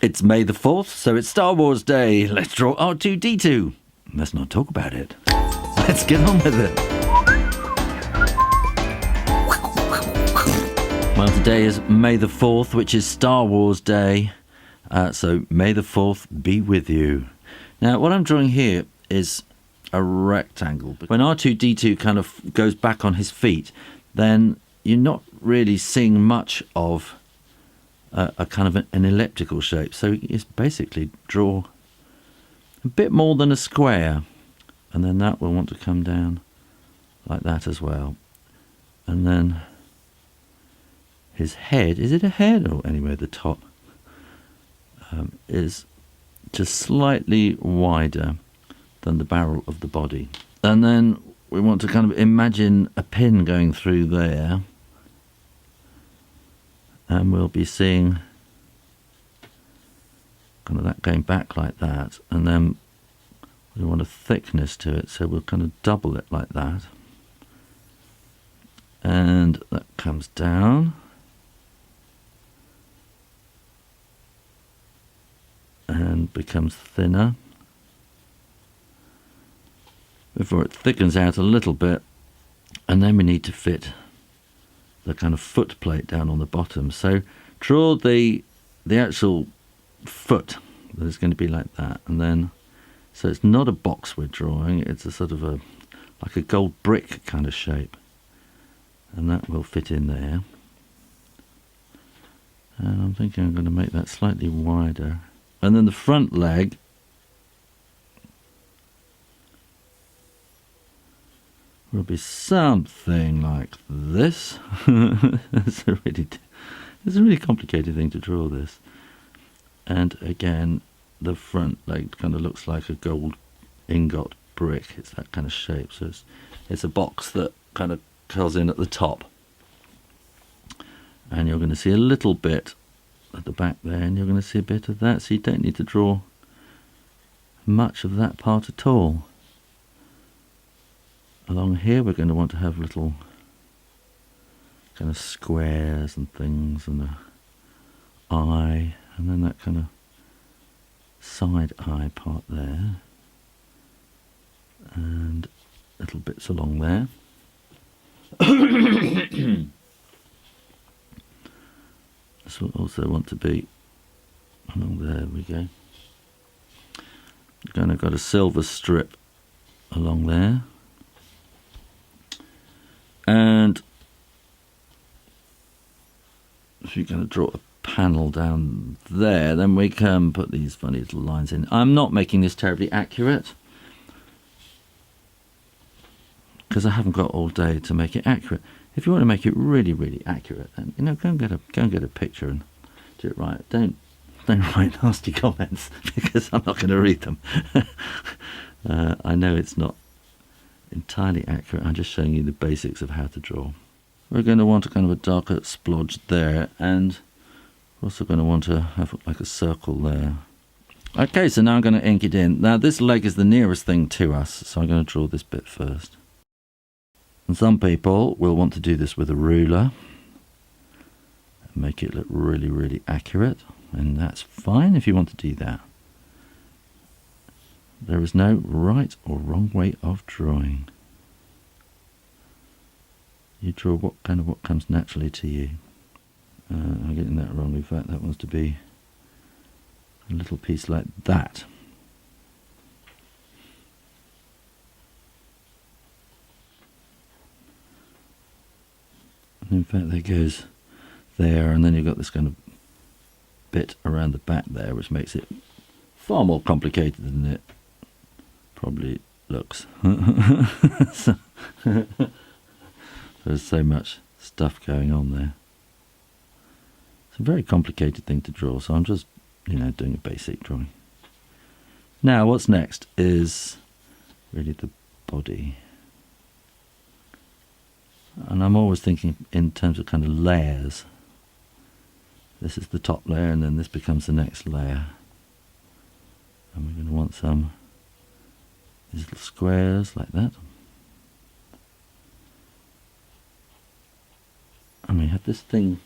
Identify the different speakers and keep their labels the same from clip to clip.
Speaker 1: It's May the 4th, so it's Star Wars Day. Let's draw R2D2. Let's not talk about it. Let's get on with it. Well, today is May the 4th, which is Star Wars Day. So May the 4th be with you. Now, what I'm drawing here is a rectangle. When R2D2 kind of goes back on his feet, then you're not really seeing much of a kind of an elliptical shape. So it's basically draw a bit more than a square, and then that will want to come down like that as well. And then his head, is it a head? Or anyway, the top is just slightly wider than the barrel of the body. And then we want to kind of imagine a pin going through there, and we'll be seeing kind of that going back like that, and then we want a thickness to it, so we'll kind of double it like that, and that comes down, and becomes thinner before it thickens out a little bit, and then we need to fit the kind of foot plate down on the bottom. So draw the actual foot that is going to be like that, and then so it's not a box we're drawing, it's a sort of like a gold brick kind of shape, and that will fit in there. And I'm thinking I'm going to make that slightly wider, and then the front leg will be something like this. It's a really complicated thing to draw, this. And again, the front leg kind of looks like a gold ingot brick. It's that kind of shape. So it's a box that kind of curls in at the top. And you're going to see a little bit at the back there, and you're going to see a bit of that. So you don't need to draw much of that part at all. Along here we're going to want to have little kind of squares and things, and a eye, and then that kind of side eye part there, and little bits along there. This will also want to be along there. We go. You're going to got a silver strip along there. And if you're going to draw a panel down there, then we can put these funny little lines in. I'm not making this terribly accurate, because I haven't got all day to make it accurate. If you want to make it really, really accurate, then go and get a picture and do it right. Don't write nasty comments, because I'm not going to read them. I know it's not entirely accurate. I'm just showing you the basics of how to draw. We're going to want a kind of a darker splodge there, and we're also going to want to have like a circle there. Okay, so now I'm going to ink it in. Now this leg is the nearest thing to us, so I'm going to draw this bit first. And some people will want to do this with a ruler and make it look really, really accurate, and that's fine if you want to do that. There is no right or wrong way of drawing. You draw what comes naturally to you. I'm getting that wrong. In fact, that wants to be a little piece like that. And in fact, that goes there, and then you've got this kind of bit around the back there, which makes it far more complicated than it probably looks. There's so much stuff going on there. It's a very complicated thing to draw, so I'm just doing a basic drawing. Now what's next is really the body, and I'm always thinking in terms of kind of layers. This is the top layer, and then this becomes the next layer, and we're going to want some these little squares like that, and we have this thing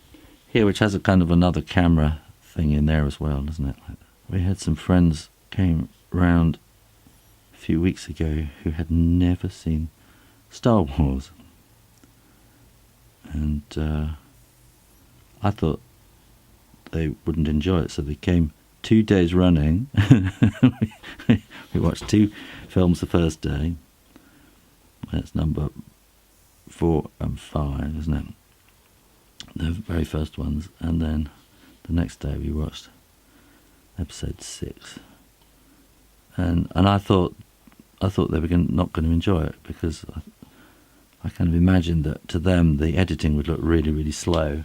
Speaker 1: here which has a kind of another camera thing in there as well, doesn't it? Like, we had some friends came round a few weeks ago who had never seen Star Wars, and I thought they wouldn't enjoy it, so they came 2 days running. We watched 2 films the first day. That's number 4 and 5, isn't it? The very first ones, and then the next day we watched episode 6. And I thought they were not going to enjoy it, because I kind of imagined that to them the editing would look really, really slow.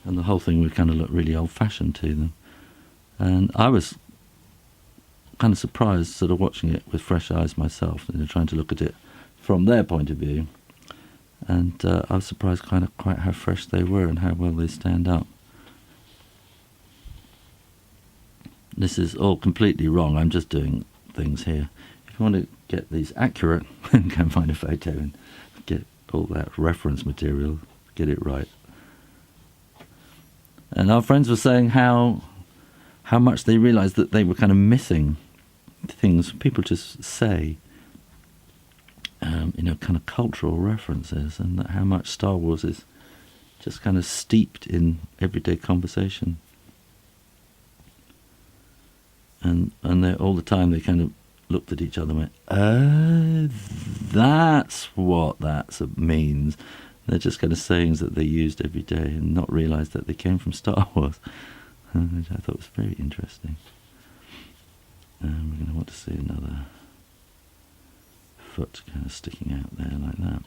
Speaker 1: And the whole thing would kind of look really old-fashioned to them. And I was kind of surprised, sort of watching it with fresh eyes myself, trying to look at it from their point of view. And I was surprised quite how fresh they were and how well they stand up. This is all completely wrong. I'm just doing things here. If you want to get these accurate, go and find a photo and get all that reference material, get it right. And our friends were saying how much they realised that they were kind of missing things people just say, kind of cultural references, and that how much Star Wars is just kind of steeped in everyday conversation. And all the time they kind of looked at each other and went, "Oh, that's what that means." They're just kind of sayings that they used every day and not realise that they came from Star Wars, which I thought was very interesting. We're going to want to see another foot kind of sticking out there like that.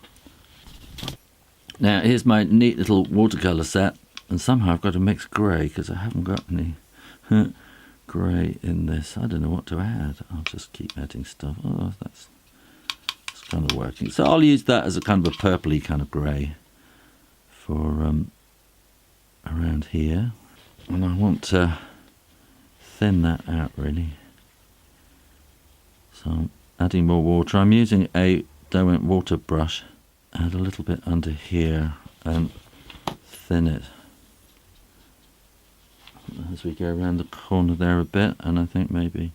Speaker 1: Now, here's my neat little watercolour set, and somehow I've got to mix grey because I haven't got any grey in this. I don't know what to add. I'll just keep adding stuff. Oh, that's kind of working. So I'll use that as a kind of a purpley kind of grey for around here. And I want to thin that out really. So I'm adding more water. I'm using a Derwent water brush. Add a little bit under here and thin it as we go around the corner there a bit, and I think maybe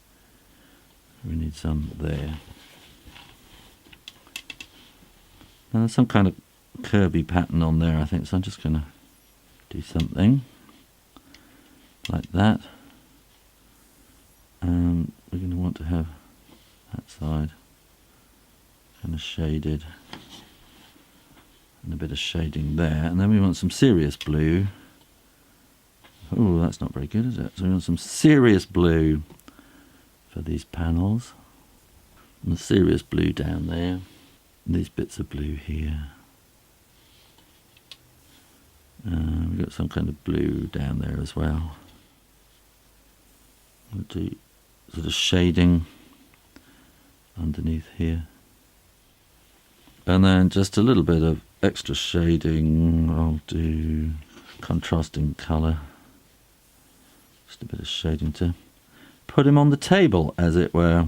Speaker 1: we need some there. Now there's some kind of curvy pattern on there, I think, so I'm just going to do something like that. And we're going to want to have that side kind of shaded, and a bit of shading there, and then we want some serious blue. Oh, that's not very good, is it? So we want some serious blue for these panels, and the serious blue down there, and these bits of blue here. We've got some kind of blue down there as well. We'll do sort of shading underneath here, and then just a little bit of extra shading. I'll do contrasting colour, just a bit of shading to put him on the table, as it were.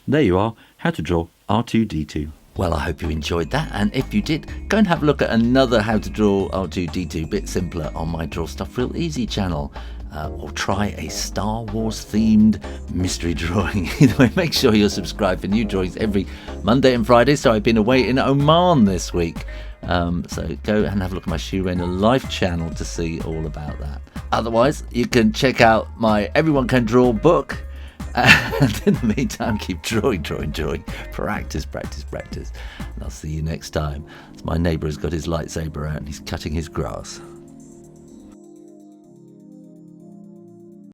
Speaker 1: There you are, how to draw R2D2. Well, I hope you enjoyed that, and if you did, go and have a look at another How to Draw R2D2 bit simpler on my Draw Stuff Real Easy channel, or try a Star Wars themed mystery drawing. Either way, make sure you're subscribed for new drawings every Monday and Friday. So I've been away in Oman this week, so go and have a look at my Shoo Rayner live channel to see all about that. Otherwise, you can check out my Everyone Can Draw book. And in the meantime, keep drawing. Practice. And I'll see you next time. My neighbour has got his lightsaber out and he's cutting his grass.